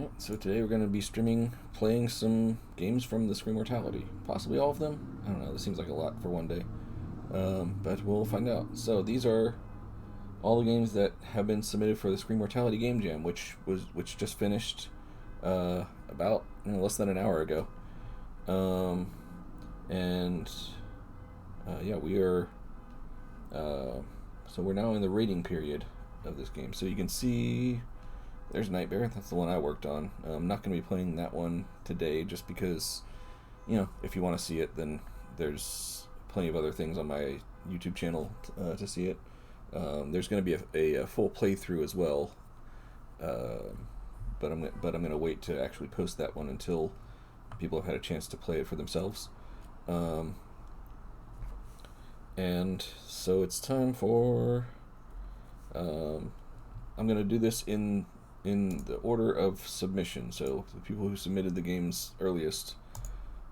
Yeah, so today we're going to be playing some games from the Screamortality. Possibly all of them? I don't know, this seems like a lot for one day. But we'll find out. So these are all the games that have been submitted for the Screamortality Game Jam, which just finished about less than an hour ago. And yeah, we are... so we're now in the rating period of this game. So you can see... There's Nightbear. That's the one I worked on. I'm not going to be playing that one today just because, if you want to see it, then there's plenty of other things on my YouTube channel to see it. There's going to be a full playthrough as well, but I'm going to wait to actually post that one until people have had a chance to play it for themselves. And so it's time for... I'm going to do this in the order of submission. So the people who submitted the games earliest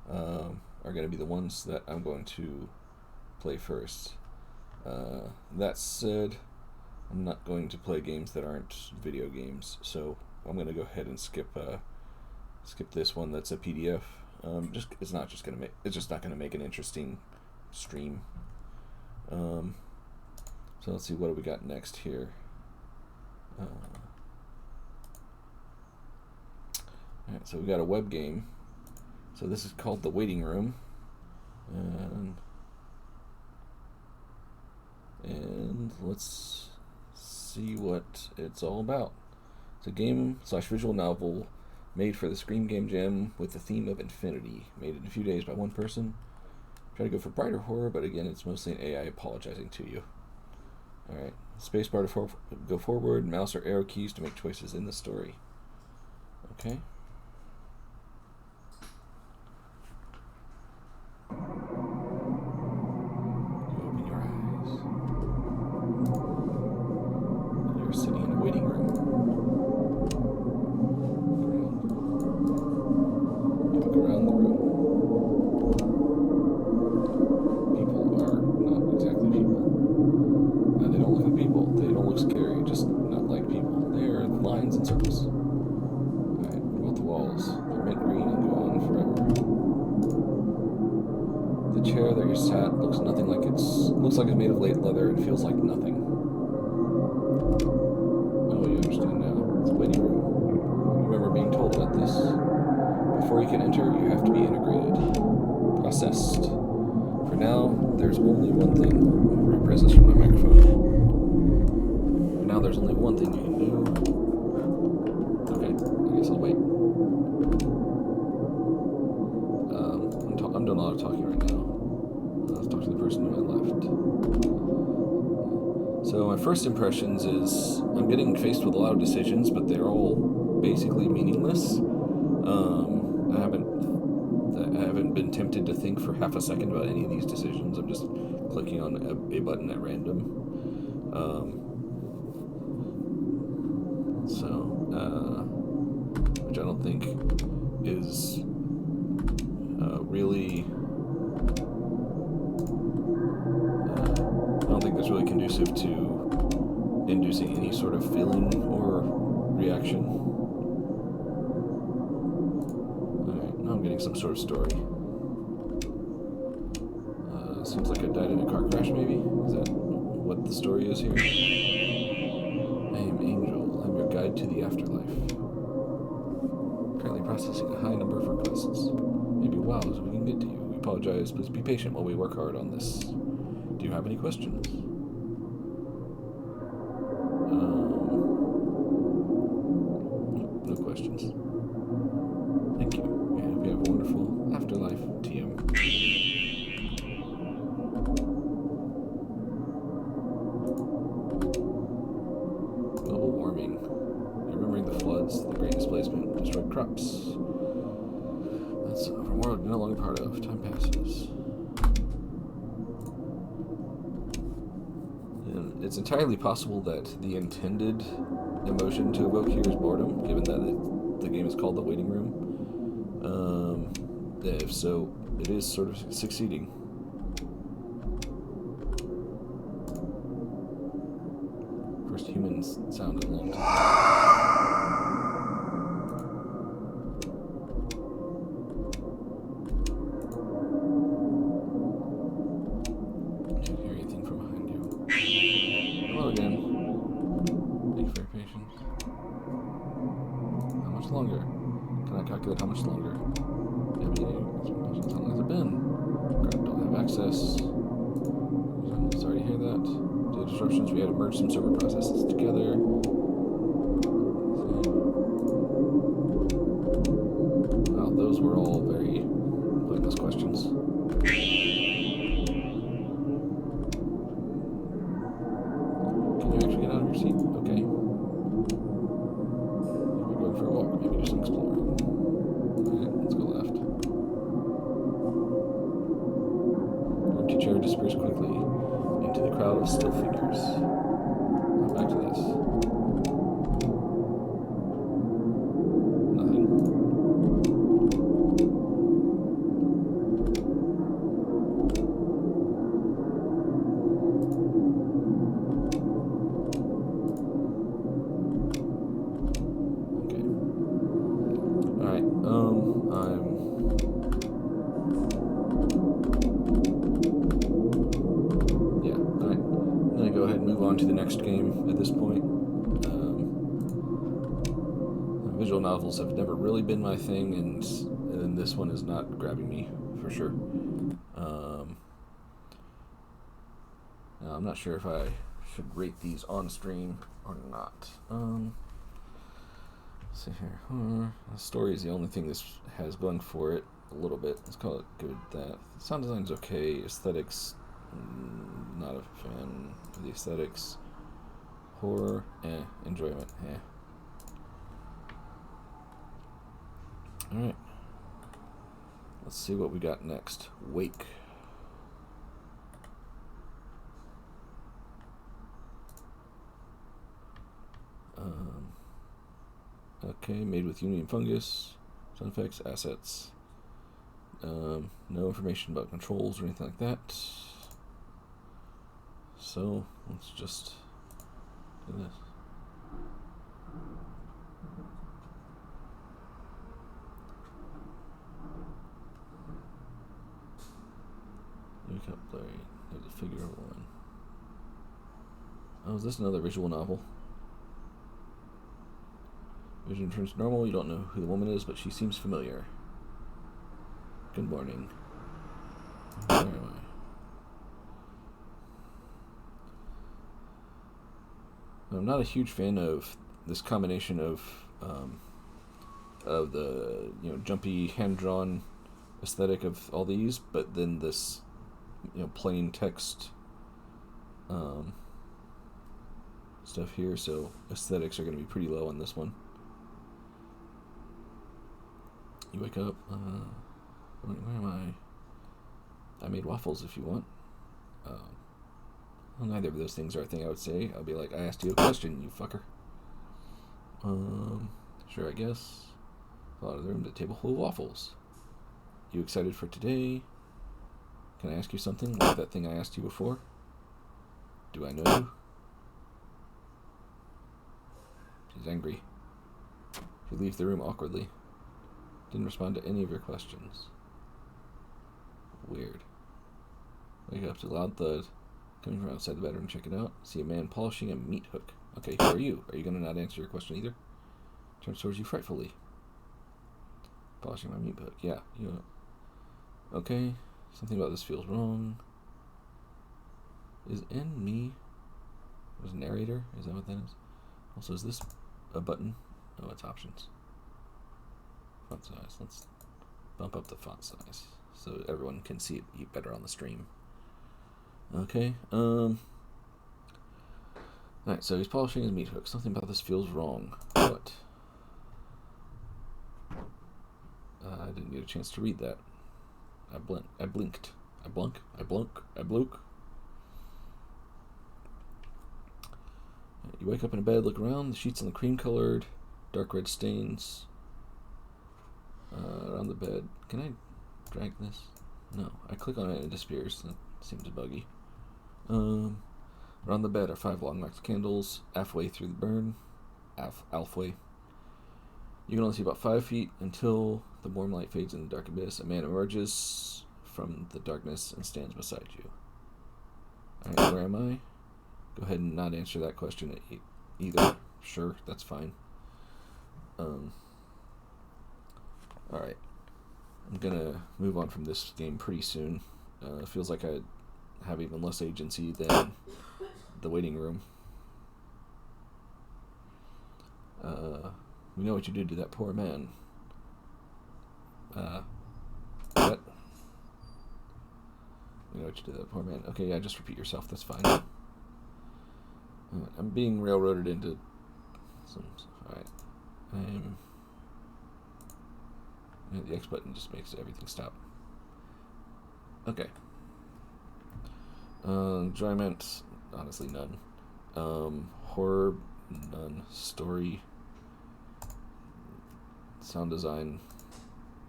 are going to be the ones that I'm going to play first. That said, I'm not going to play games that aren't video games, so I'm going to go ahead and skip this one that's a PDF. It's just not going to make an interesting stream. So let's see, what do we got next here? Alright, so we got a web game. So this is called The Waiting Room. And let's see what it's all about. It's a game/visual novel made for the Scream Game Jam with the theme of infinity. Made in a few days by one person. Try to go for brighter horror, but again, it's mostly an AI apologizing to you. Alright, spacebar to go forward, mouse or arrow keys to make choices in the story. Okay. You open your eyes. You're sitting in a waiting room. You look around the room. People are not exactly people. They don't look like people. They don't look scary, just not like people. They are lines and circles. Alright, what about the walls? They're mint green and go on forever. The chair that you're sat looks like it's made of leather and feels like nothing. Oh, you understand now. It's a waiting room. You remember being told about this. Before you can enter, you have to be integrated. Processed. For now, there's only one thing. I'll repress this from my microphone. For now, there's only one thing you can do. Okay, I guess I'll wait. I'm doing a lot of talking right now. Let's talk to the person to my left. So my first impressions is I'm getting faced with a lot of decisions, but they're all basically meaningless. I haven't been tempted to think for half a second about any of these decisions. I'm just clicking on a button at random. Which I don't think is really... I don't think that's really conducive to inducing any sort of feeling or reaction. Alright, now I'm getting some sort of story. Seems like I died in a car crash, maybe? Is that what the story is here? I am Angel. I'm your guide to the afterlife. Currently processing a high number of requests. Maybe wow, so we can get to you. We apologize. Please be patient while we work hard on this. Do you have any questions? No questions. Thank you. And I hope you have a wonderful afterlife, TM. Global warming. Remembering the floods, the great displacement, destroyed crops. That's a world you're no longer part of. Time passes. And it's entirely possible that the intended emotion to evoke here is boredom, given that the game is called The Waiting Room. If so, it is sort of succeeding. First human sound in a long time. much longer? Can I calculate how much longer? How long has it been? Crap, don't have access. Sorry to hear that. Due to disruptions, we had to merge some server processes together. Well, those were all very pointless questions. Can you actually get out of your seat? Okay. We're going for a walk. Maybe do some exploring. Alright, let's go left. Your empty chair disappears quickly into the crowd of still figures. Back to this. Nothing. Okay. Alright, yeah, alright. I'm gonna go ahead and move on to the next game at this point. Visual novels have never really been my thing, and this one is not grabbing me, for sure. I'm not sure if I should rate these on stream or not. Let's see here. The story is the only thing this has going for it a little bit. Let's call it good. That sound design's okay. Aesthetics, not a fan of the aesthetics. Horror, enjoyment, Alright. Let's see what we got next. Wake. Okay, made with Union Fungus. Sound effects, assets. No information about controls or anything like that. So, let's just do this. Wake up, Larry. There's a figure of one. Oh, is this another visual novel? Vision turns normal. You don't know who the woman is, but she seems familiar. Good morning. Where am I? I'm not a huge fan of this combination of the jumpy hand-drawn aesthetic of all these, but then this plain text stuff here. So aesthetics are going to be pretty low on this one. You wake up. Where am I? I made waffles if you want. Well, neither of those things are a thing I would say. I'll be like, I asked you a question, you fucker. Sure, I guess. Fall out of the room to a table full of waffles. You excited for today? Can I ask you something like that thing I asked you before? Do I know you? She's angry. She leaves the room awkwardly. Didn't respond to any of your questions. Weird. Wake up to a loud thud. Coming from outside the bedroom, check it out. See a man polishing a meat hook. Okay, who are you? Are you going to not answer your question either? Turns towards you frightfully. Polishing my meat hook. Yeah, okay. Something about this feels wrong. Is N me? Was narrator? Is that what that is? Also, is this a button? Oh, it's options. Font size. Let's bump up the font size so everyone can see it better on the stream. Okay. Alright, so he's polishing his meat hook. Something about this feels wrong. What? I didn't get a chance to read that. I blinked. I blunk. You wake up in a bed, look around. The sheets on the cream-colored, dark red stains around the bed. Can I drag this? No. I click on it and it disappears. That seems buggy. Around the bed are 5 long wax candles, halfway through the burn. Halfway. You can only see about 5 feet until the warm light fades in the dark abyss. A man emerges from the darkness and stands beside you. Alright, where am I? Go ahead and not answer that question either. Sure, that's fine. Alright. I'm gonna move on from this game pretty soon. It feels like I have even less agency than the waiting room. We know what you did to that poor man. What? We know what you did to that poor man. Okay, yeah, just repeat yourself, that's fine. I'm being railroaded into some... Alright. The X button just makes everything stop. Okay. Enjoyment, honestly none. Horror, none. Story, sound design,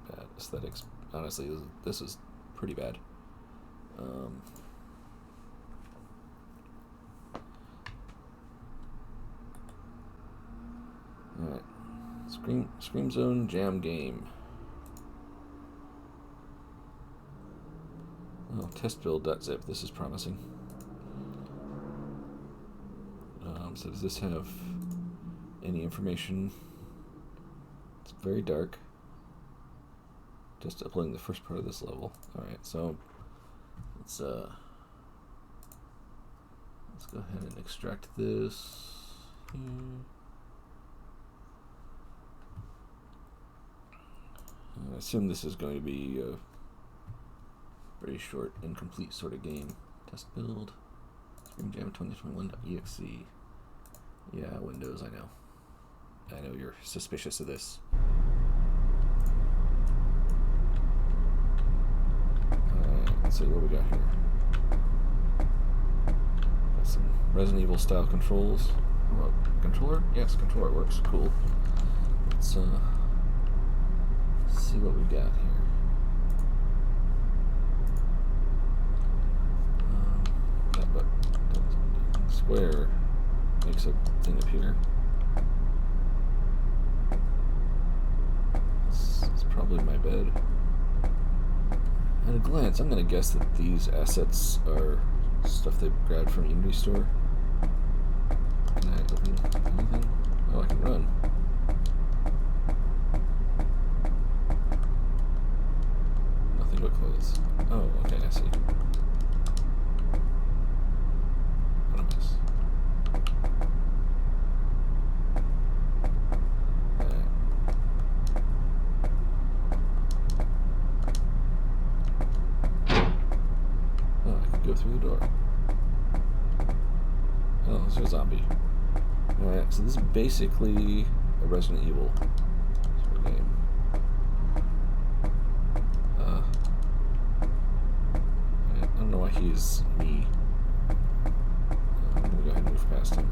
bad. Aesthetics, honestly, this is pretty bad. Alright. ScreamZone Jam Game. Oh, testbuild.zip. This is promising. So does this have any information? It's very dark. Just uploading the first part of this level. Alright, so let's go ahead and extract this here. I assume this is going to be a very short, incomplete sort of game. Test build. Scream Jam 2021.exe. Yeah, Windows, I know. I know you're suspicious of this. Alright, let's see what we got here. Got some Resident Evil style controls. What, controller? Yes, controller works. Cool. Let's see what we got here. That button. Square makes a thing appear. This is probably my bed. At a glance, I'm going to guess that these assets are stuff they grabbed from Unity Store. Can I open anything? Oh, I can run. Nothing but clothes. Oh, okay, I see. What a mess. Go through the door. Oh, this is a zombie. Alright, so this is basically a Resident Evil sort of game. I don't know why he's me. I'm gonna go ahead and move past him.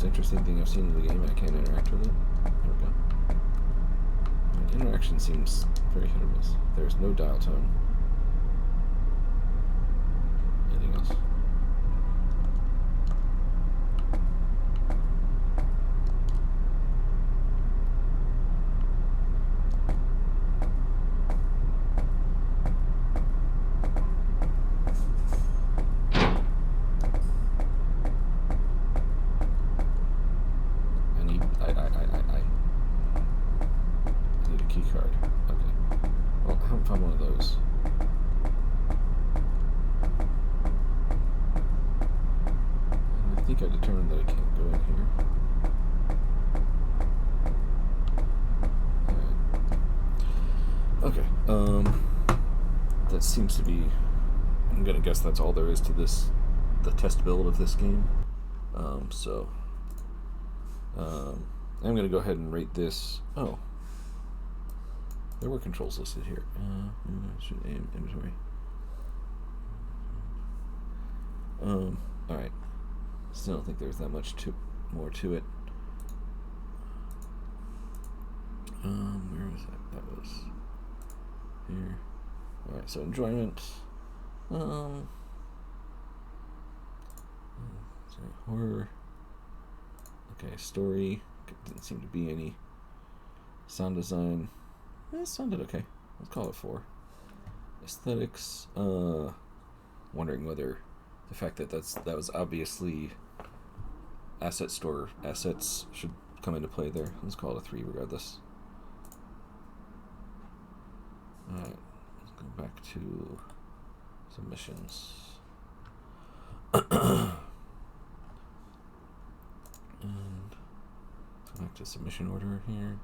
Interesting thing I've seen in the game, and I can't interact with it. There we go. Interaction seems very hit or miss. There's no dial tone. Anything else? That seems to be, I'm gonna guess that's all there is to this, the test build of this game. I'm gonna go ahead and rate this. Oh, There were controls listed here. Should aim inventory. Alright. Still don't think there's that much more to it. Where was that? That was here. Alright, so enjoyment. Horror. Okay, story. Didn't seem to be any. Sound design. It sounded okay. Let's call it 4. Aesthetics. Wondering whether the fact that that was obviously asset store assets should come into play there. Let's call it a 3 regardless. Alright, let's go back to submissions. And go back to submission order here.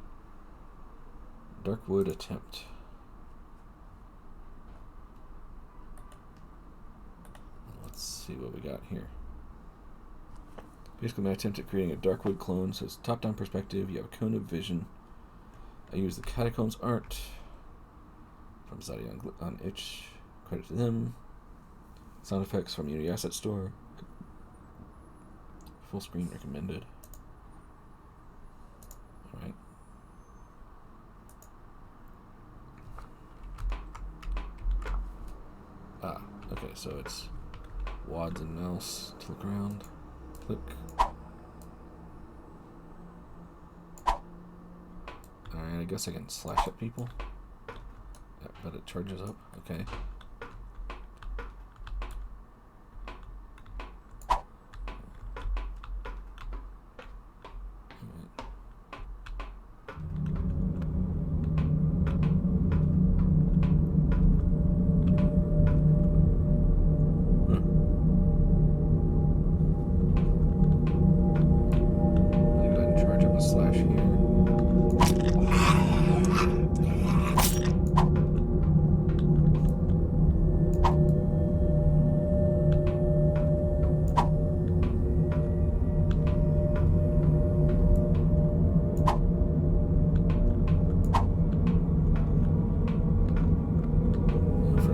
Darkwood Attempt. Let's see what we got here. Basically, my attempt at creating a Darkwood clone. So it's top-down perspective. You have a cone of vision. I use the Catacombs art from Zadi on Itch. Credit to them. Sound effects from Unity Asset Store. Full screen recommended. Alright. Okay, so it's WADs and mouse to look around. Click. Alright, I guess I can slash at people. Yeah, but it charges up. Okay.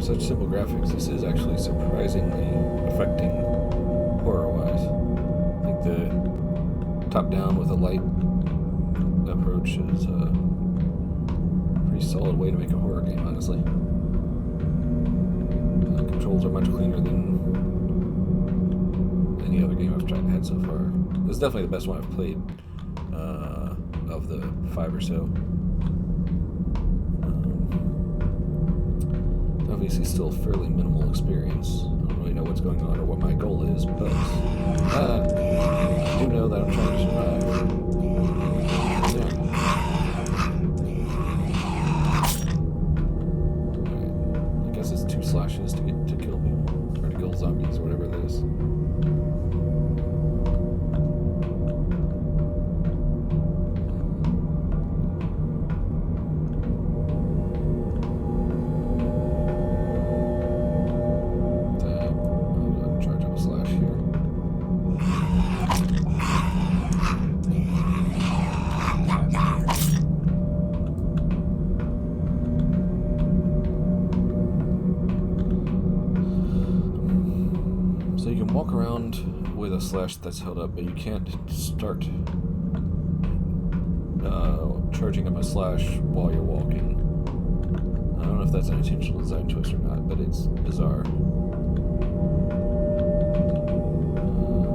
Such simple graphics, this is actually surprisingly affecting horror-wise. I think the top-down with a light approach is a pretty solid way to make a horror game, honestly. The controls are much cleaner than any other game I've had so far. This is definitely the best one I've played of the 5 or so. Obviously still fairly minimal experience. I don't really know what's going on or what my goal is, but I do know that I'm trying to survive. Yeah. Alright. I guess it's 2 slashes to kill people, or to kill zombies, or whatever it is. Walk around with a slash that's held up, but you can't start charging up a slash while you're walking. I don't know if that's an intentional design choice or not, but it's bizarre.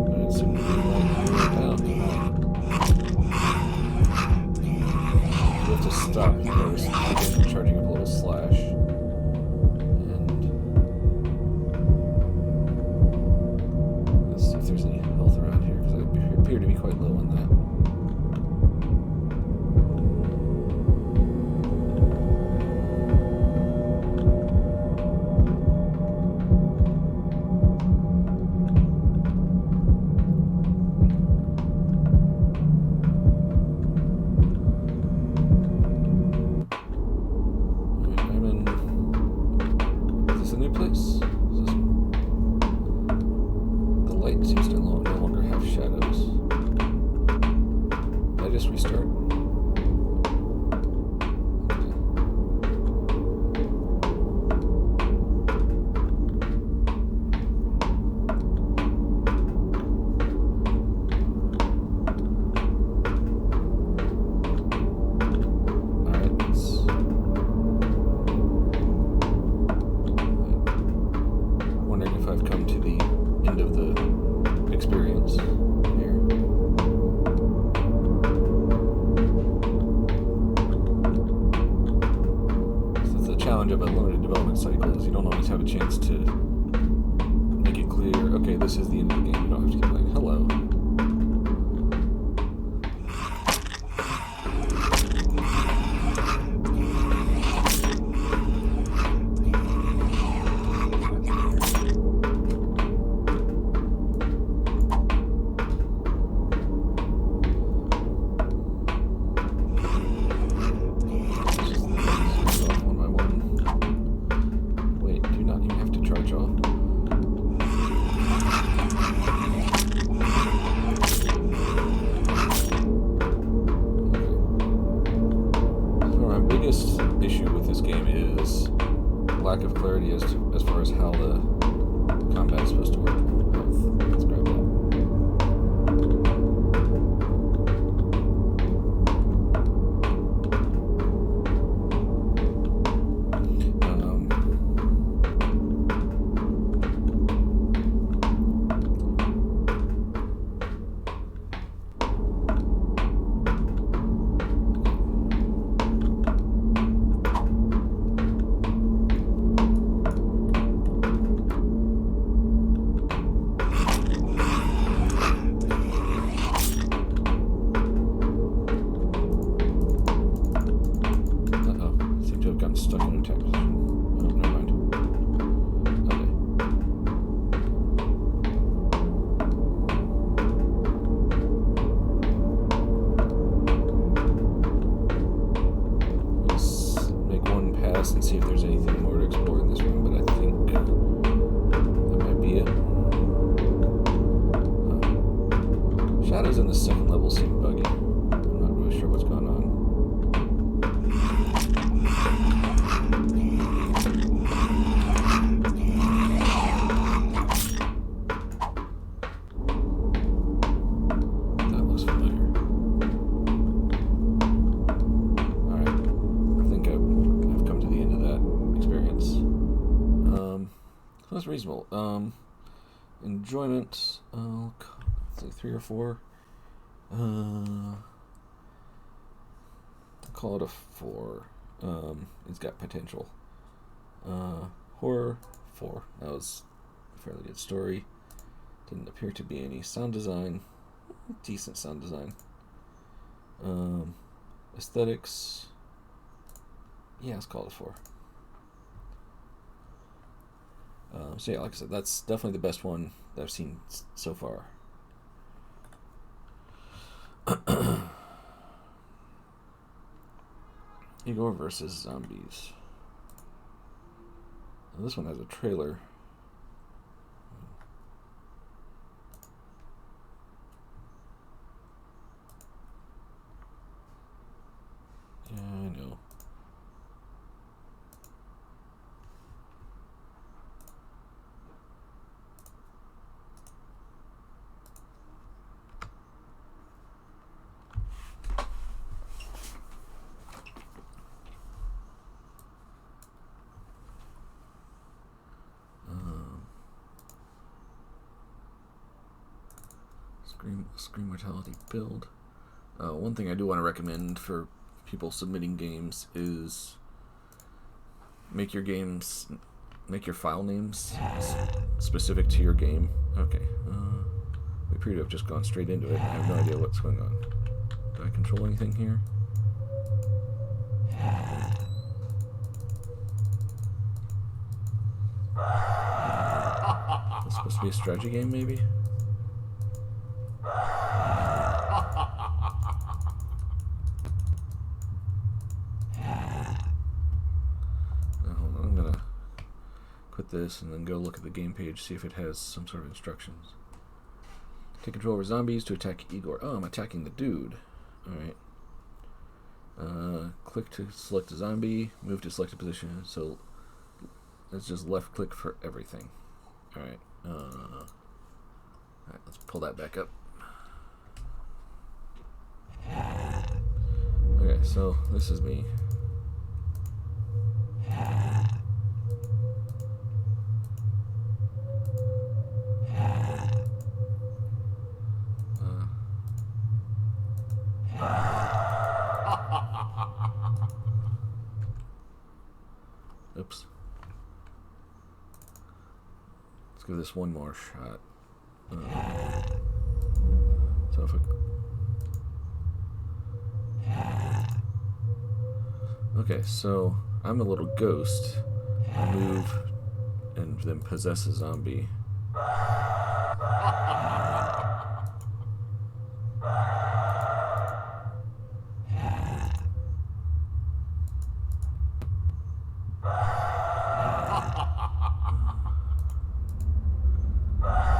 But it's super down. You have to stop first, again, charging up a little slash. If there's any health around here, because I appear to be quite low on that. I'm in... Is this a new place? Light seems to no longer have shadows. Did I just restart? Okay. challenge of a limited development cycle is you don't always have a chance to make it clear, okay, this is the end of the game. You don't have to keep playing. Hello. Issue with this game is lack of clarity as far as how the combat is supposed to work. Let's grab that. Stuck in attack position. Oh, never mind. Okay. Let's make one pass and see if there's anything more to explore in this room, but I think that might be it. Shadows in the second level seem buggy. I'm not really sure what's going on. That's reasonable. Enjoyment, let's say 3 or 4. I'll call it a 4. It's got potential. Horror, 4. That was a fairly good story. Didn't appear to be any sound design. Decent sound design. Aesthetics, yeah, let's call it a 4. So yeah, like I said, that's definitely the best one that I've seen so far. Igor versus zombies. Now, this one has a trailer. Yeah, I know. Screamortality build. One thing I do want to recommend for people submitting games is make your file names specific to your game. Okay, we appear to have just gone straight into it. I have no idea what's going on. Do I control anything here? It's supposed to be a strategy game, maybe? Quit this and then go look at the game page, see if it has some sort of instructions. Take control over zombies to attack Igor. Oh, I'm attacking the dude. Alright. Click to select a zombie, move to selected position. So that's just left click for everything. Alright. Alright, let's pull that back up. Okay, so this is me. Oops. Let's give this one more shot. So if okay, so I'm a little ghost. I move and then possess a zombie.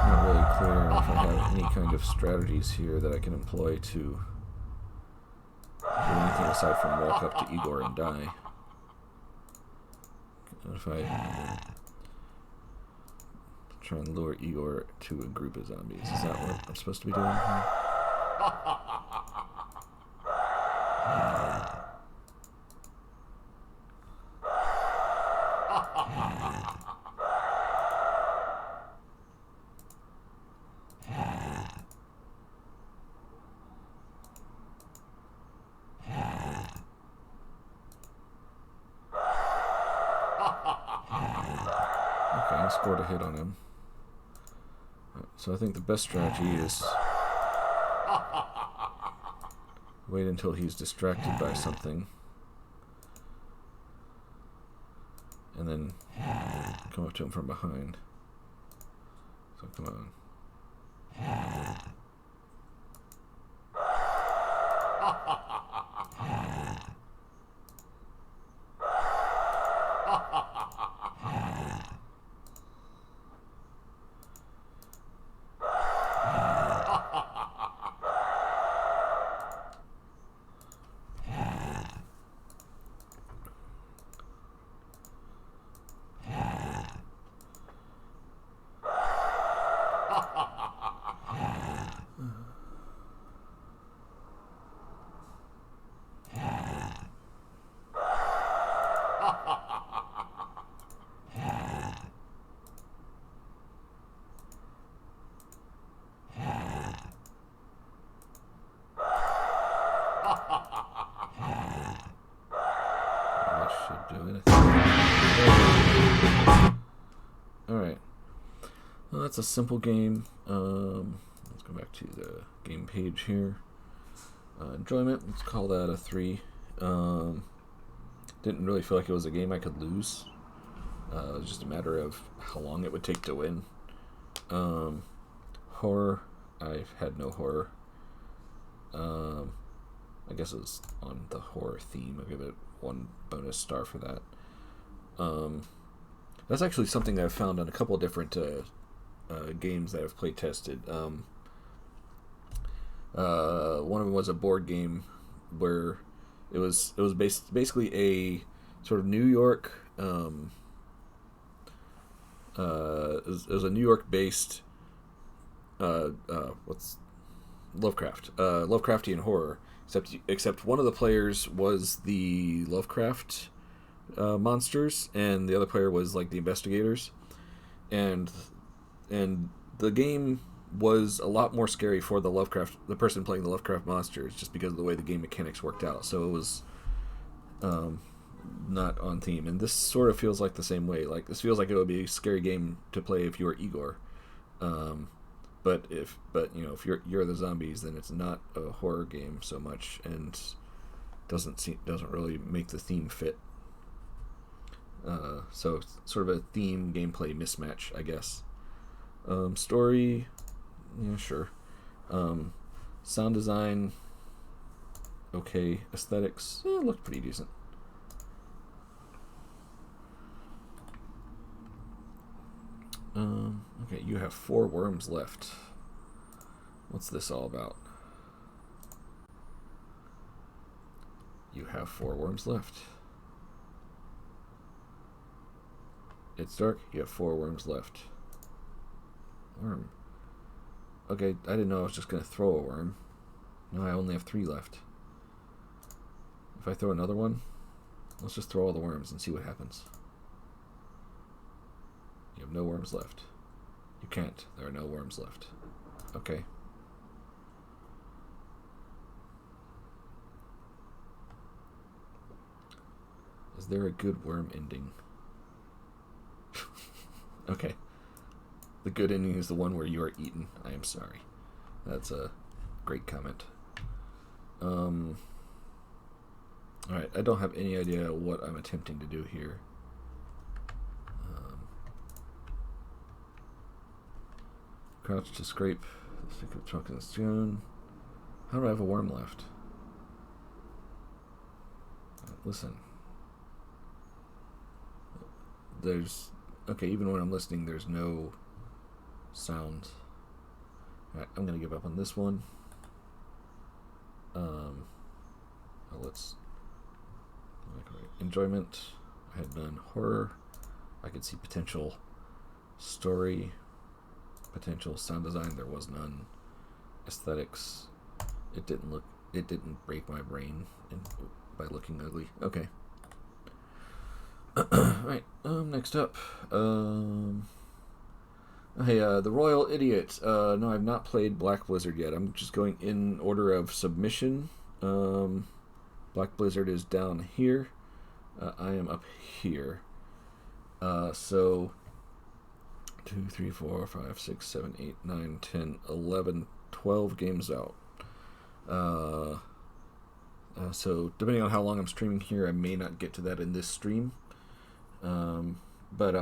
Not really clear if I have any kind of strategies here that I can employ to do anything aside from walk up to Igor and die. If I try and lure Igor to a group of zombies, is that what I'm supposed to be doing here? Okay, I scored a hit on him. So I think the best strategy is wait until he's distracted by something, and then come up to him from behind. So come on. Alright. Well, that's a simple game. Let's go back to the game page here. Enjoyment, let's call that a 3. Didn't really feel like it was a game I could lose. It was just a matter of how long it would take to win. Horror, I've had no horror. I guess it was on the horror theme. I'll give it 1 bonus star for that. That's actually something that I've found on a couple of different games that I've play tested. One of them was a board game where it was basically a sort of New York. It was a New York based what's Lovecraftian horror. Except one of the players was the Lovecraft monsters, and the other player was like the investigators, and the game was a lot more scary for the person playing the Lovecraft monsters, just because of the way the game mechanics worked out. So it was not on theme, and this sort of feels like the same way. Like, this feels like it would be a scary game to play if you were Igor. But if you're the zombies, then it's not a horror game so much, and doesn't really make the theme fit. So it's sort of a theme gameplay mismatch, I guess. Story, yeah, sure. Sound design, okay. Aesthetics, looked pretty decent. Okay, you have 4 worms left. What's this all about? You have 4 worms left. It's dark. You have 4 worms left. Worm. Okay, I didn't know I was just going to throw a worm. No, I only have 3 left. If I throw another one, let's just throw all the worms and see what happens. You have no worms left. You can't. There are no worms left. Okay. Is there a good worm ending? Okay. The good ending is the one where you are eaten. I am sorry. That's a great comment. Alright, I don't have any idea what I'm attempting to do here. Crouch to scrape the stick of chalk in the stone. How do I have a worm left? Listen. There's... Okay, even when I'm listening, there's no sound. Alright, I'm gonna give up on this one. Let's... Enjoyment. I had none. Horror. I could see potential. Story. Potential. Sound design. There was none. Aesthetics. It didn't break my brain by looking ugly. Okay. Alright, next up. Hey, The Royal Idiot. No, I've not played Black Blizzard yet. I'm just going in order of submission. Black Blizzard is down here. I am up here. So 2, 3, 4, 5, 6, 7, 8, 9, 10, 11, 12 games out. So depending on how long I'm streaming here, I may not get to that in this stream. But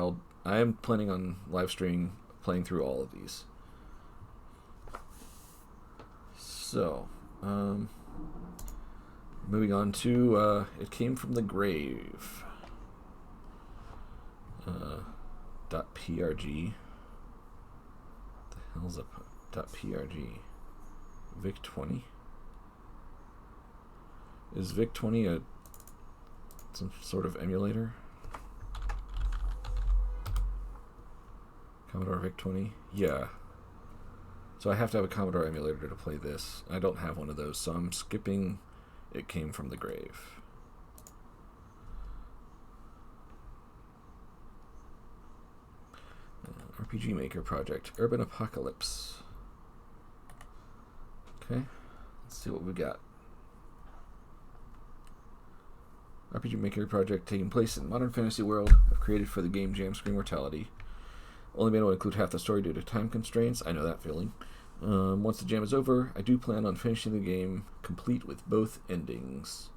I am planning on live streaming, playing through all of these. So, moving on to It Came from the Grave. .prg. What the hell's a .prg? Vic20. Is Vic20 some sort of emulator? Commodore VIC-20? Yeah. So I have to have a Commodore emulator to play this. I don't have one of those, so I'm skipping It Came from the Grave. RPG Maker Project. Urban Apocalypse. Okay. Let's see what we got. RPG Maker Project taking place in modern fantasy world. I've created for the game jam Screamortality. Only been able to include half the story due to time constraints. I know that feeling. Once the jam is over, I do plan on finishing the game complete with both endings.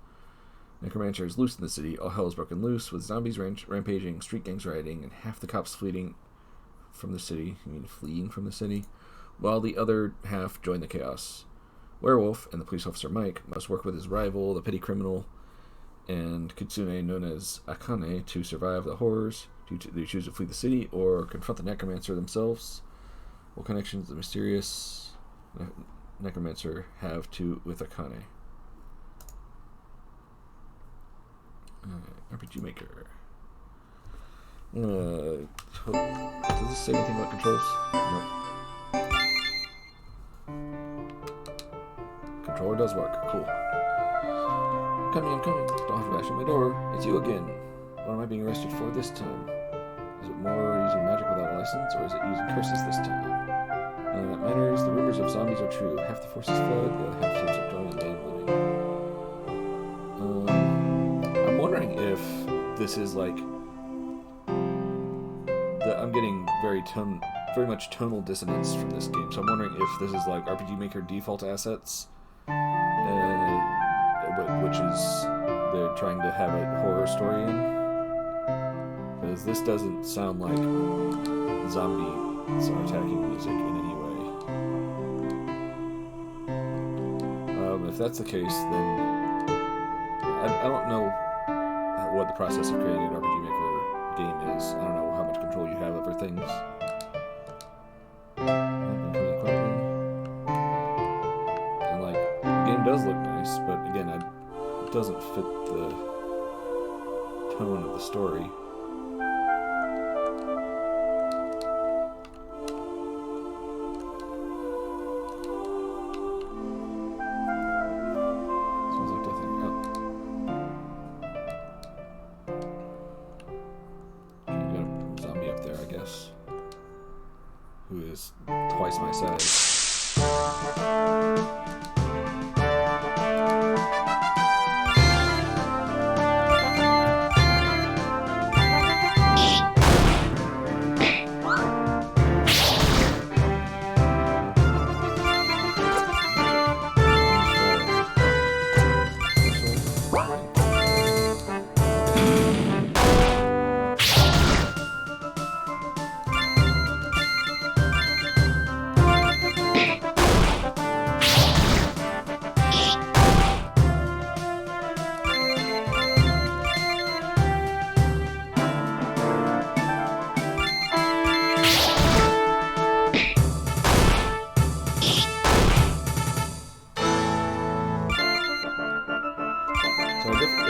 Necromancer is loose in the city. All hell is broken loose with zombies rampaging, street gangs rioting, and half the cops fleeing from the city. While the other half join the chaos. Werewolf and the police officer Mike must work with his rival, the petty criminal, and Kitsune known as Akane to survive the horrors. Do they choose to flee the city or confront the Necromancer themselves? What connections does the mysterious Necromancer have with Akane? RPG Maker. Does this say anything about controls? Nope. Controller does work. Cool. I'm coming. Don't have to bash on my door. It's you again. What am I being arrested for this time? Is it more using magic without a license, or is it using curses this time? None of that matters. The rumors of zombies are true. Half the forces fled, the other half seems to join in land living. I'm wondering if this is like... I'm getting very much tonal dissonance from this game, so I'm wondering if this is like RPG Maker default assets, which is they're trying to have a horror story in. Because this doesn't sound like zombies are attacking music in any way. If that's the case, then I don't know what the process of creating an RPG Maker game is. I don't know how much control you have over things. And like, the game does look nice, but again, it doesn't fit the tone of the story. Who is twice my size.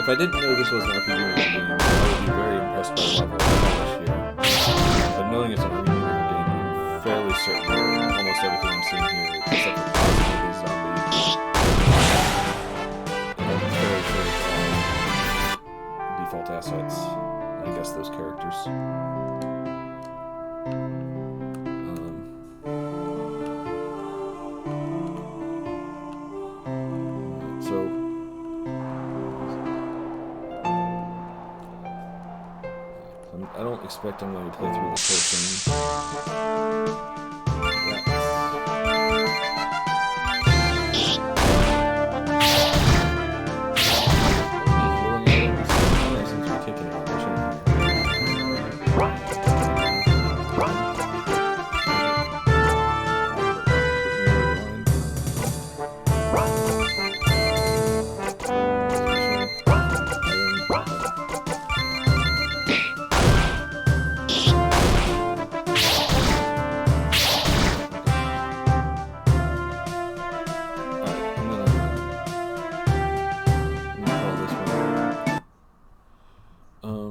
if I didn't know this was an RPG game, I would be very impressed by the level of polish here. But knowing it's an RPG game, I'm fairly certain that almost everything I'm seeing here, except for possibly the zombie, I'm fairly sure it's all default assets. I guess those characters. I don't expect I'm going to play through this whole thing.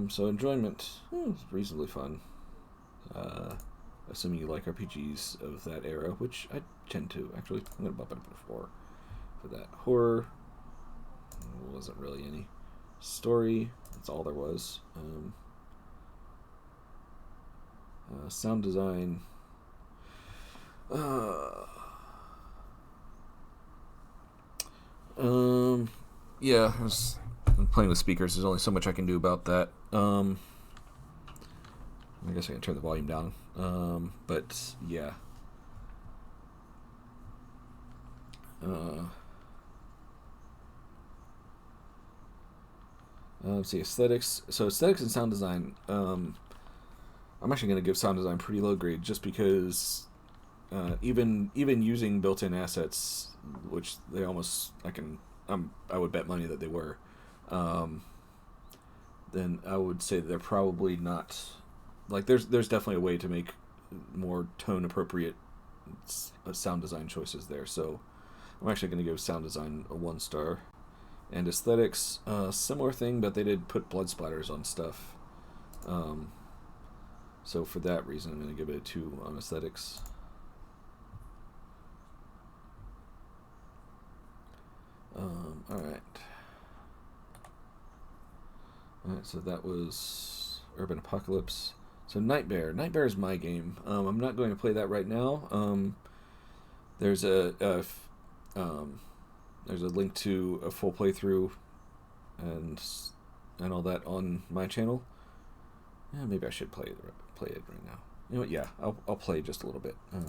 So enjoyment is reasonably fun, assuming you like RPGs of that era, which I tend to. Actually, I'm going to bump it up to 4 for that. Horror, wasn't really any. Story, that's all there was. Sound design, yeah, I'm playing with speakers. There's only so much I can do about that. I guess I can turn the volume down. But yeah. Let's see, aesthetics. So aesthetics and sound design. I'm actually going to give sound design pretty low grade, just because even using built-in assets, which they almost I would bet money that they were. Then I would say that they're probably not, like, there's definitely a way to make more tone appropriate sound design choices there. So I'm actually going to give sound design a 1 star. And aesthetics, similar thing, but they did put blood splatters on stuff. So for that reason, I'm going to give it a 2 on aesthetics. Alright, so that was Urban Apocalypse. So Nightbear. Nightbear is my game. I'm not going to play that right now. There's a link to a full playthrough and all that on my channel. Yeah, maybe I should play it right now. You know what? Yeah, I'll play just a little bit. I'm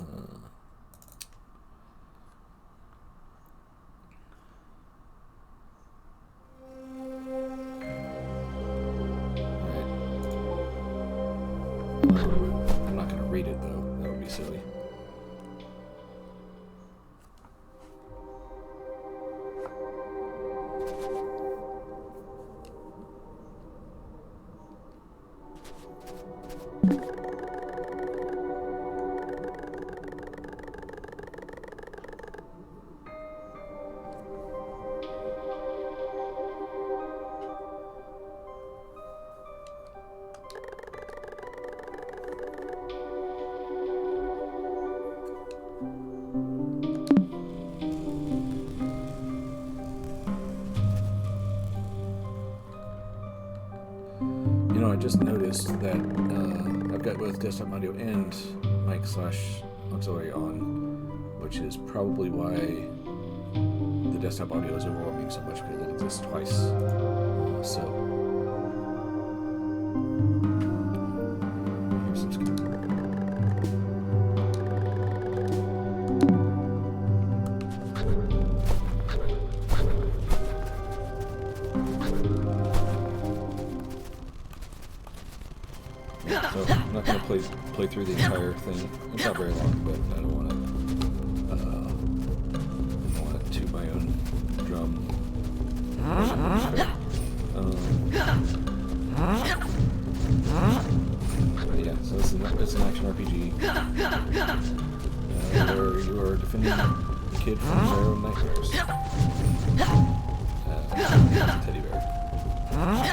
not going to read it, though. That would be silly. I just noticed that I've got both desktop audio and mic/auxiliary on, which is probably why the desktop audio is overwhelming so much, because it exists twice. So here's some skin. So I'm not going to play through the entire thing. It's not very long, but I don't want to toot my own drum. But yeah, so it's an action RPG where you are defending the kid from their own nightmares. It's a teddy bear. Okay, I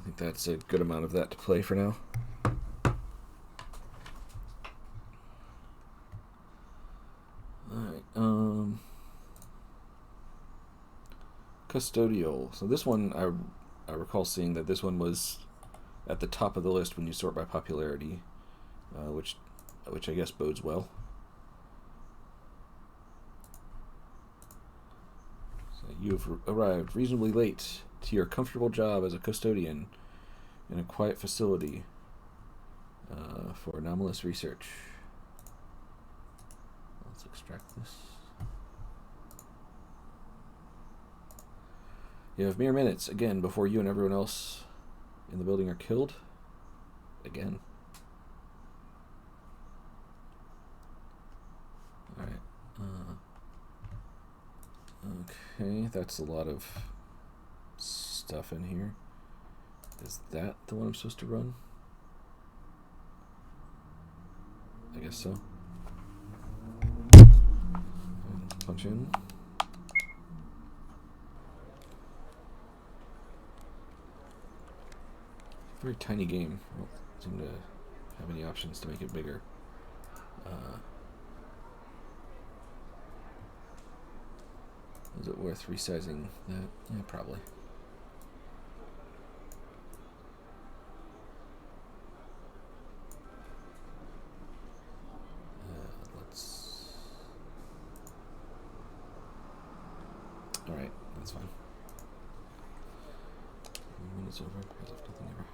think that's a good amount of that to play for now. Alright, Custodial. So this one, I recall seeing that this one was at the top of the list when you sort by popularity, which I guess bodes well. So you've arrived reasonably late to your comfortable job as a custodian in a quiet facility for anomalous research. Let's extract this. You have mere minutes, again, before you and everyone else in the building are killed. Again. Alright. Okay, that's a lot of stuff in here. Is that the one I'm supposed to run? I guess so. Punch in. Very tiny game. I don't seem to have any options to make it bigger. Is it worth resizing that? Yeah, probably. Let's... Alright, that's fine. When it's over, as if nothing ever happened.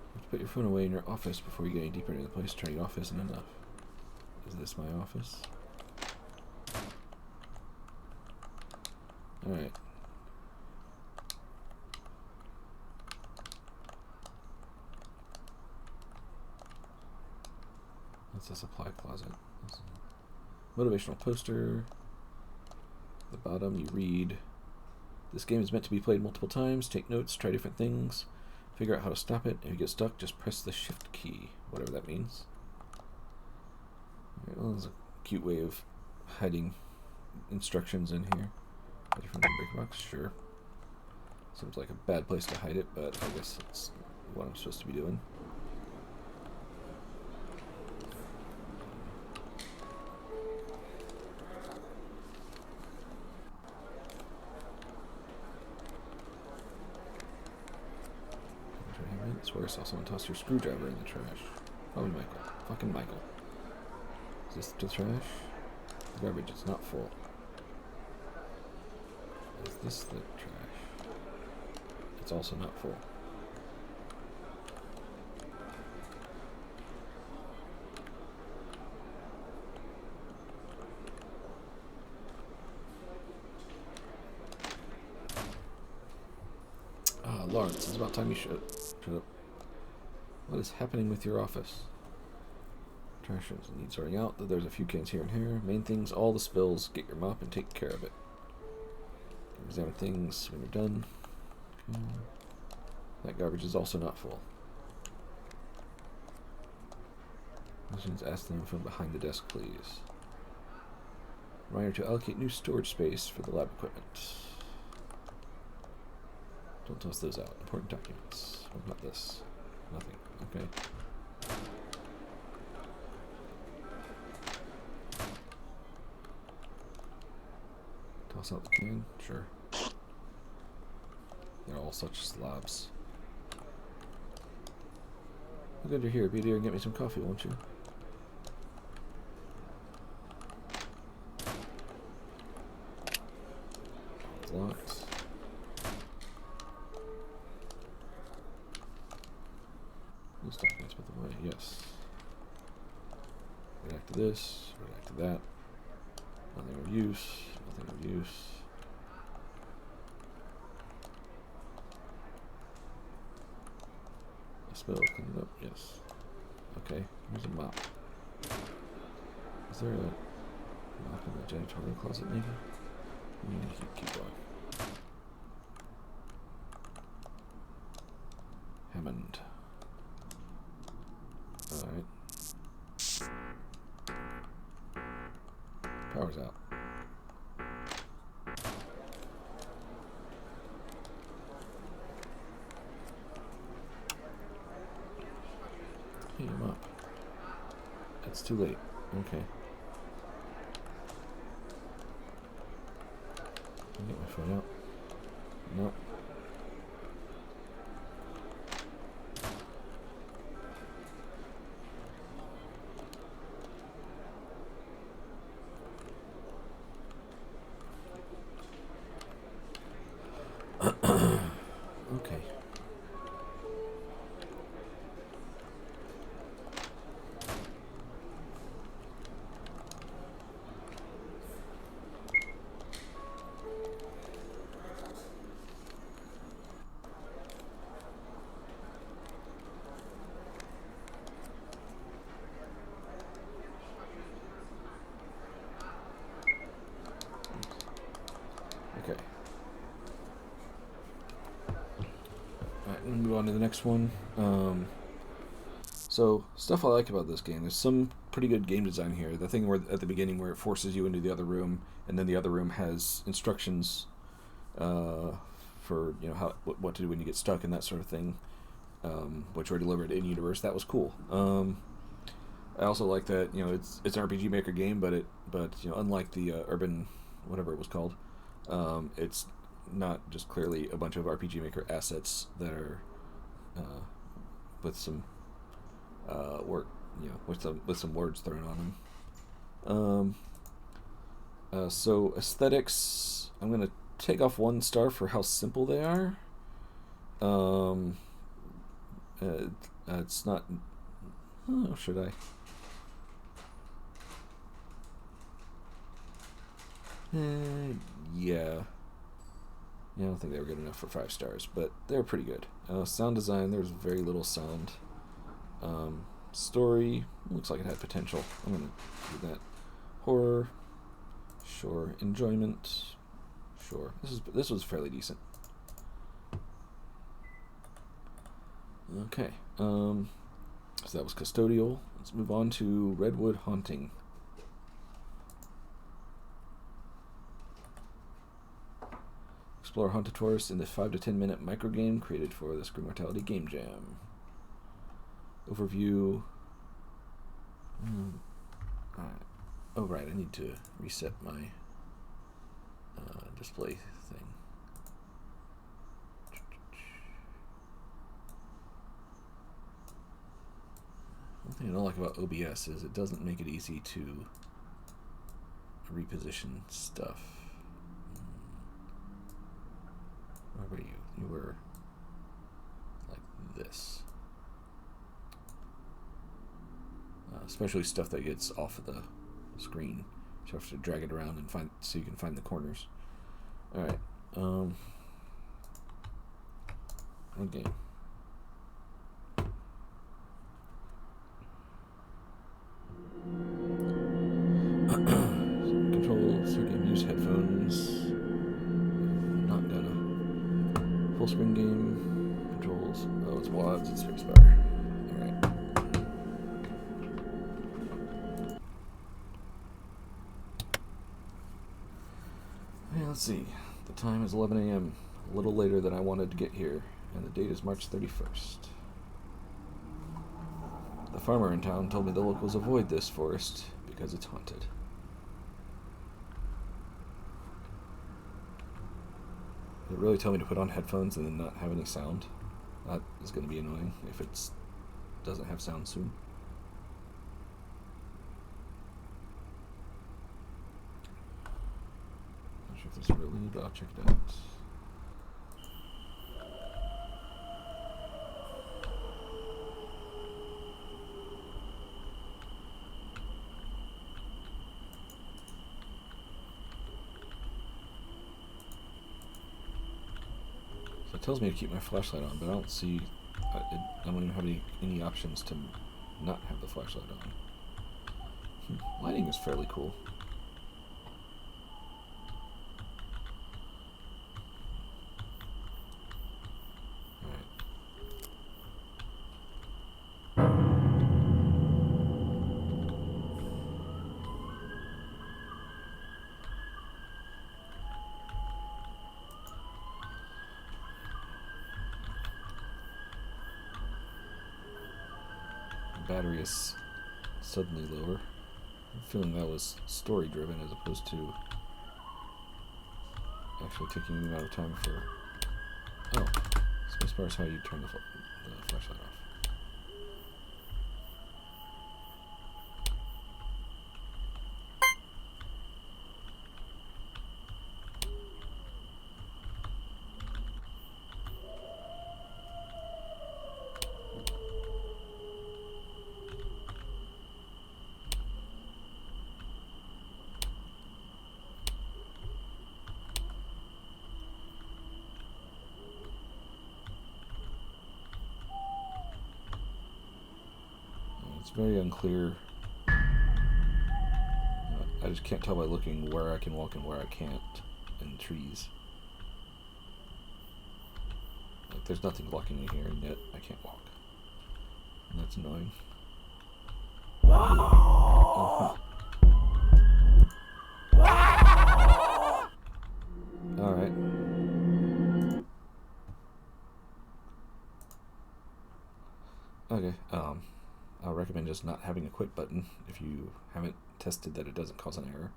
You have to put your phone away in your office before you get any deeper into the place. Turning off isn't enough. Is this my office? Alright. That's a supply closet. Motivational poster. At the bottom you read, this game is meant to be played multiple times. Take notes, try different things, figure out how to stop it. If you get stuck, just press the shift key, whatever that means. Right, well, there's a cute way of hiding instructions in here. Ready for the break box? Sure. Seems like a bad place to hide it, but I guess it's what I'm supposed to be doing. I swear I saw someone toss your screwdriver in the trash. Probably Michael. Fucking Michael. Is this the trash? The garbage is not full. Is this the trash? It's also not full. Lawrence, it's about time you shut up. What is happening with your office? Trash needs sorting out. There's a few cans here and here. Main things, all the spills. Get your mop and take care of it. Examine things when you're done. Okay. That garbage is also not full. Ask them from behind the desk, please. Reminder to allocate new storage space for the lab equipment. Don't toss those out. Important documents. What about this? Nothing. Okay. Toss out the can? Sure. They're all such slobs. I'm glad you're here. Be there and get me some coffee, won't you? It's locked. These documents put them away. Yes. Redact to this. Redact to that. Nothing of use. Nothing of use. A spill cleaned up. Yes. Okay. Here's a mop. Is there a lock in the janitorial closet, maybe? Keep going. Hammond. Alright. Power's out. Hey, I'm up. It's too late. Okay. I'll get my phone out. Nope. Okay. Okay. Alright, I'm gonna move on to the next one. So, stuff I like about this game, there's some pretty good game design here. The thing where at the beginning where it forces you into the other room, and then the other room has instructions for, you know, what to do when you get stuck and that sort of thing, which were delivered in universe. That was cool. I also like that, you know, it's an RPG Maker game, but you know, unlike the Urban, whatever it was called, it's not just clearly a bunch of RPG Maker assets that are with some work, you know, with some words thrown on them. So aesthetics, I'm gonna take off 1 star for how simple they are. It's not. Oh, should I? Yeah. I don't think they were good enough for 5 stars, but they're pretty good. Sound design, there's very little sound. Story, looks like it had potential. I'm gonna do that. Horror, sure. Enjoyment, sure. This was fairly decent. Okay. So that was Custodial. Let's move on to Redwood Haunting. Explore haunted forests in this 5 to 10 minute microgame created for the Screamortality Game Jam. Overview. Alright. Oh, right, I need to reset my display thing. One thing I don't like about OBS is it doesn't make it easy to reposition stuff. Where were you? You were like this. Especially stuff that gets off of the screen. You have to drag it around and find so you can find the corners. Alright. Okay. Control circuit, use headphones. Not gonna. Full screen game. Controls. Oh, it's WADs, it's spacebar. Alright. Okay, let's see. The time is 11 a.m. A little later than I wanted to get here, and the date is March 31st. The farmer in town told me the locals avoid this forest because it's haunted. They really tell me to put on headphones and then not have any sound. That is going to be annoying if it doesn't have sound soon. Not sure if there's a real need, but I'll check it out. It tells me to keep my flashlight on, but I don't see. I don't even have any options to not have the flashlight Lighting is fairly cool. Battery is suddenly lower. I'm feeling that was story driven as opposed to actually taking the amount of time for. Oh, spacebar is how you turn the flashlight off. It's very unclear. I just can't tell by looking where I can walk and where I can't in trees. Like, there's nothing blocking me here, and yet I can't walk. And that's annoying. Oh, Alright. Okay, I'll recommend just not having a quit button if you haven't tested that it doesn't cause an error.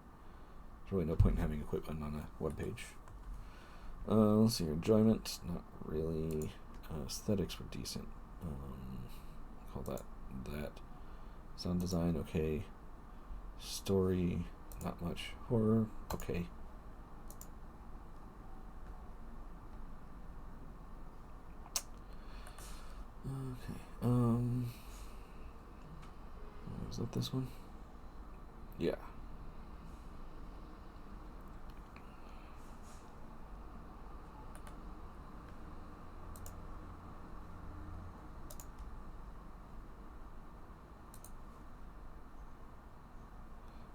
There's really no point in having a quit button on a web page. Let's see here. Enjoyment, not really. Aesthetics were decent. Call that that. Sound design, okay. Story, not much. Horror, okay. Okay. Is that this one? Yeah.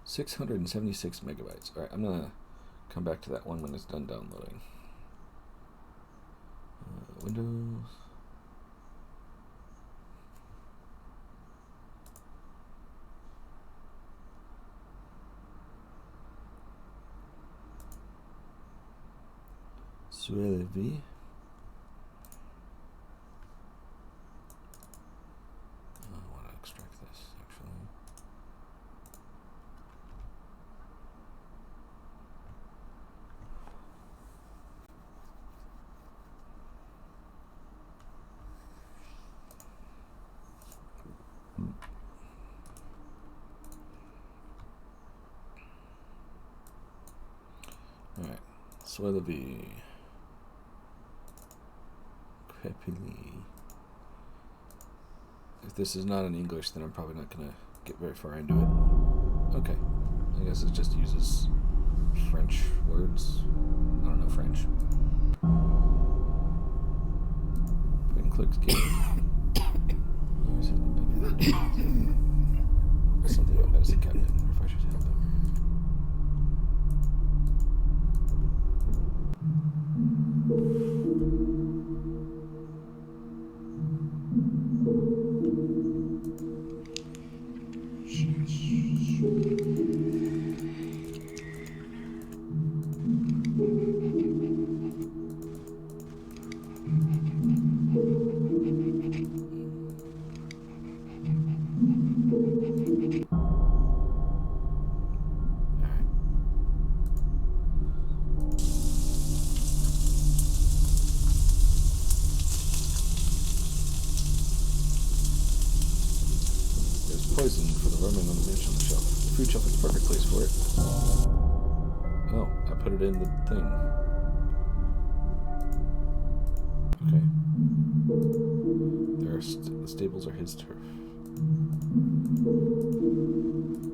$676 megabytes. All right, I'm gonna come back to that one when it's done downloading. Windows. Seule Vie. I want to extract this actually. All right, Seule Vie. If this is not in English, then I'm probably not going to get very far into it. Okay. I guess it just uses French words. I don't know French. Point and click game. Something about medicine cabinet. If I should help him. Poison for the vermin on the bench on the shelf. The food shelf is the perfect place for it. Oh, I put it in the thing. Okay. There are the stables are his turf.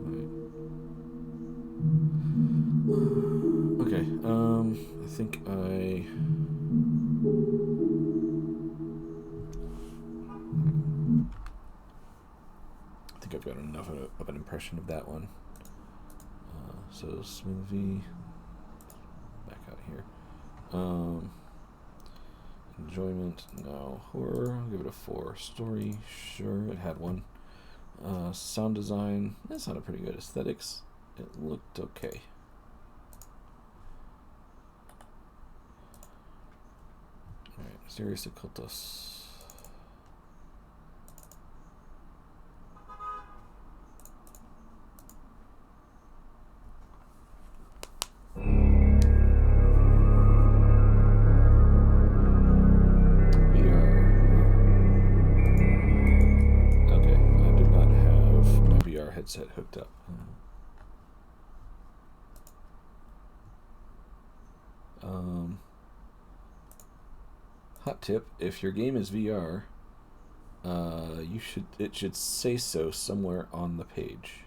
Right. Okay, I think I I've got enough of an impression of that one. So Seule Vie, back out here. Enjoyment, no. Horror, I'll give it a 4. Story, sure, it had one. Sound design, that sounded pretty good. Aesthetics, it looked okay. Alright, Misterios Ocoltos. Headset hooked up. Hot tip: if your game is VR, it should say so somewhere on the page.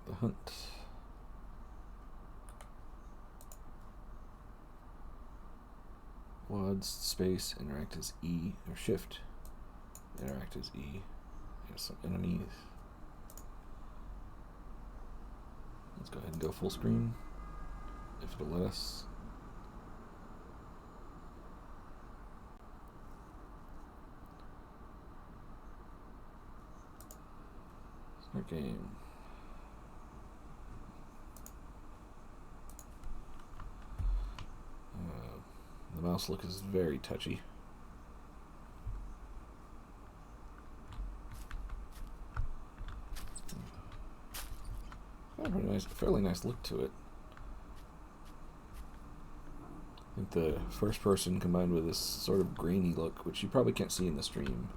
The hunt. Quads, space, interact as E, or shift. Interact as E. There's some enemies. Let's go ahead and go full screen, if it'll let us. Start game. The mouse look is very touchy. Fairly nice look to it. I think the first person combined with this sort of grainy look, which you probably can't see in the stream,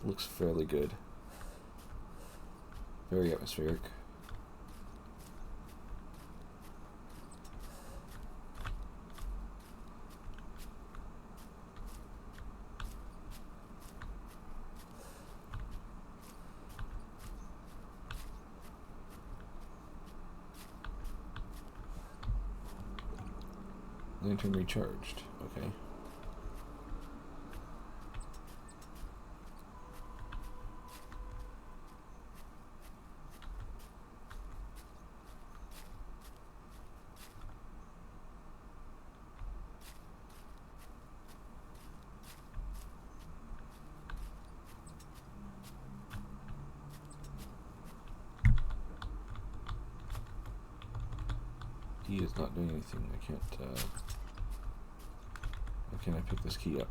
looks fairly good. Very atmospheric. Lantern recharged. Okay. He is not doing anything. I can't. How can I pick this key up?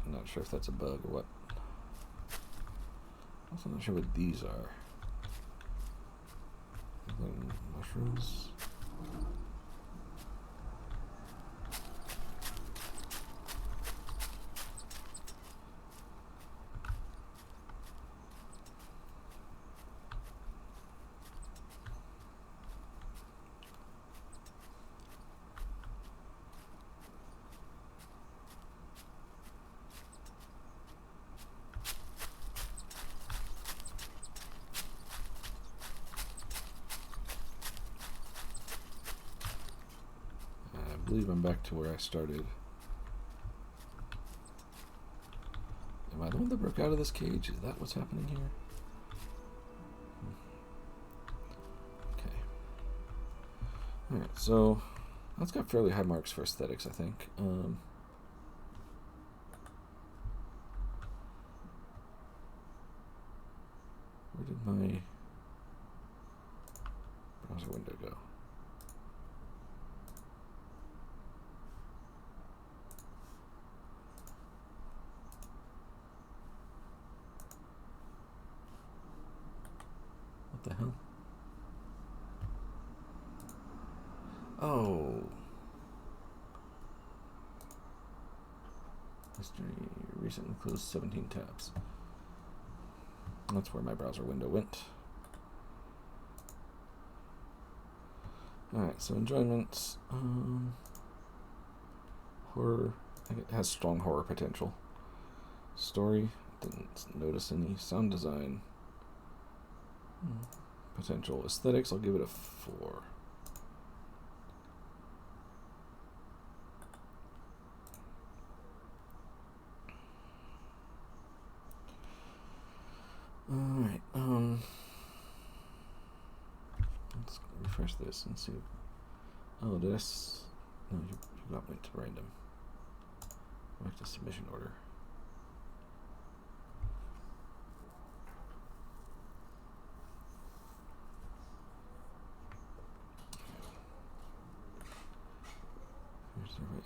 I'm not sure if that's a bug or what. Also not sure what these are. Mushrooms. I believe I'm back to where I started. Am I the one that broke out of this cage? Is that what's happening here? Okay. Alright, so that's got fairly high marks for aesthetics, I think. Where did my browser window go? What the hell? Oh. History recently closed 17 tabs. That's where my browser window went. Alright, so enjoyment, horror, I think it has strong horror potential. Story, didn't notice any. Sound design, potential. Aesthetics, I'll give it a 4. Alright, let's refresh this and see. Oh, did I no, you got went to random. Back to submission order.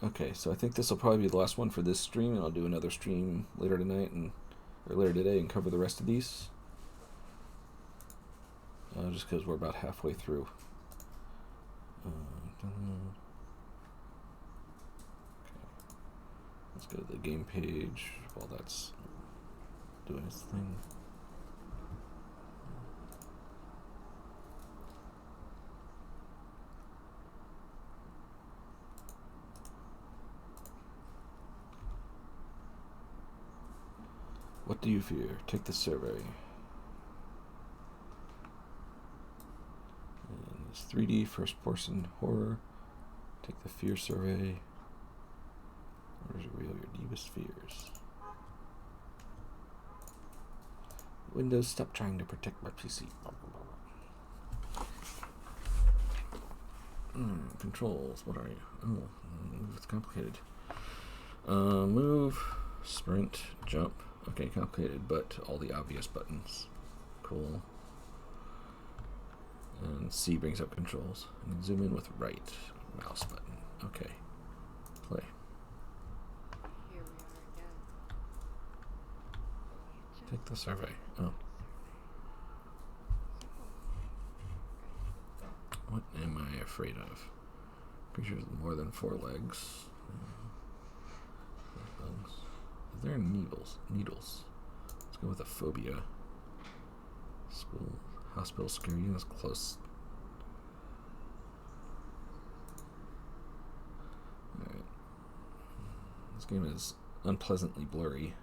Okay, so I think this will probably be the last one for this stream, and I'll do another stream later tonight or later today and cover the rest of these. Just because we're about halfway through. Okay. Let's go to the game page while that's doing its thing. What do you fear? Take the survey. And it's 3D first-person horror. Take the fear survey. Or reveal your deepest fears. Windows, stop trying to protect my PC. Controls, what are you? Oh, it's complicated. Move, sprint, jump. Okay, complicated, but all the obvious buttons. Cool. And C brings up controls. And zoom in with right mouse button. Okay. Play. Here we are again. Take the survey. Oh. What am I afraid of? Creatures with more than 4 legs. Bugs. Is there needles? Let's go with a phobia. School, hospital scare you. That's close. Alright. This game is unpleasantly blurry.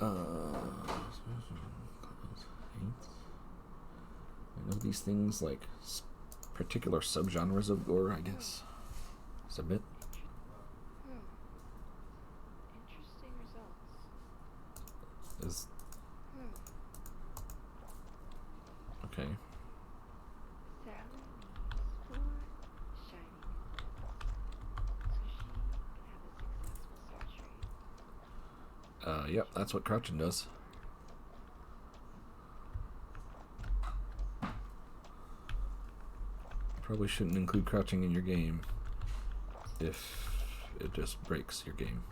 I know these things like particular subgenres of gore, I guess. Submit. Interesting results. Is okay. Seule needs 4 shiny nipples, so she can have a successful surgery. Yep, that's what crouching does. Probably shouldn't include crouching in your game if it just breaks your game.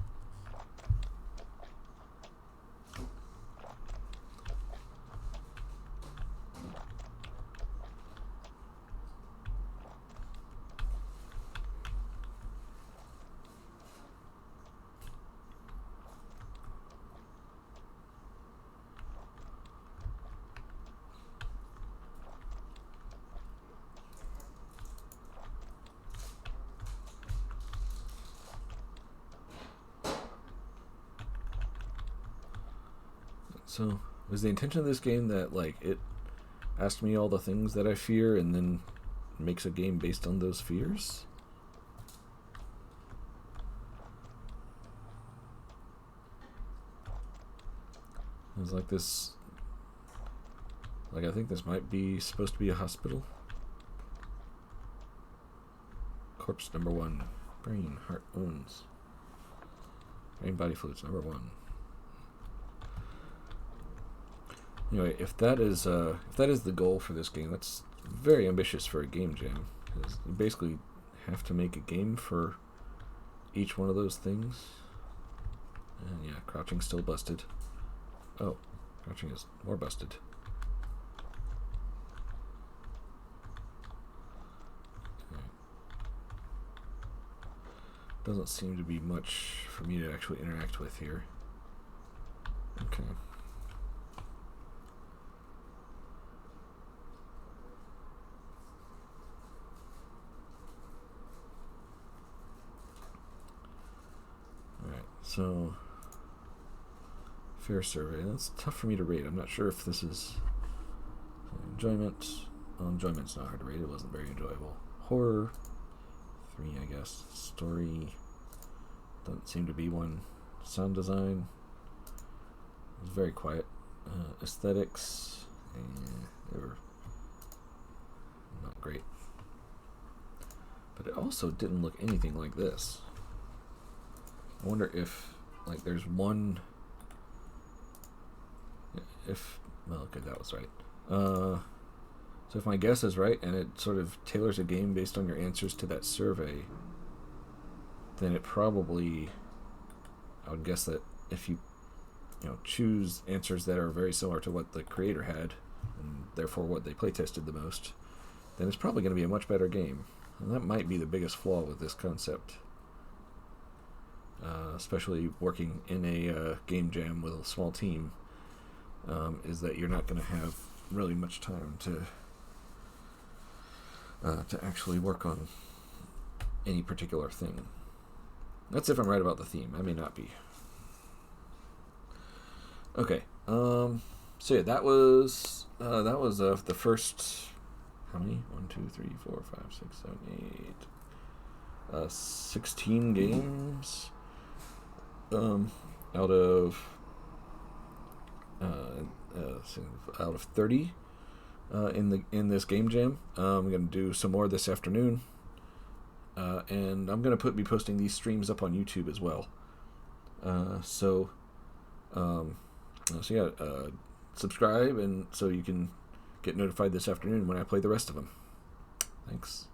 So, was the intention of this game that, like, it asked me all the things that I fear and then makes a game based on those fears? It was like this... Like, I think this might be supposed to be a hospital. Corpse number 1. Brain, heart, wounds. Brain, body fluids, number 1. Anyway, if that is the goal for this game, that's very ambitious for a game jam. Because you basically have to make a game for each one of those things. And yeah, crouching's still busted. Oh, crouching is more busted. Okay. Doesn't seem to be much for me to actually interact with here. Okay. So, fair survey. That's tough for me to rate. I'm not sure if this is enjoyment. Well, enjoyment's not hard to rate. It wasn't very enjoyable. Horror, 3, I guess. Story, doesn't seem to be one. Sound design, it was very quiet. Aesthetics, they were not great. But it also didn't look anything like this. I wonder if, like, there's one... Well, okay, that was right. So if my guess is right, and it sort of tailors a game based on your answers to that survey, then it probably... I would guess that if you choose answers that are very similar to what the creator had, and therefore what they playtested the most, then it's probably going to be a much better game. And that might be the biggest flaw with this concept, especially working in a game jam with a small team, is that you're not going to have really much time to actually work on any particular thing. That's if I'm right about the theme. I may not be. Okay. So yeah, that was the first. How many? 1, 2, 3, 4, 5, 6, 7, 8. 16 games. Out of 30. In this game jam. I'm gonna do some more this afternoon. And I'm going to be posting these streams up on YouTube as well. So yeah, subscribe, and so you can get notified this afternoon when I play the rest of them. Thanks.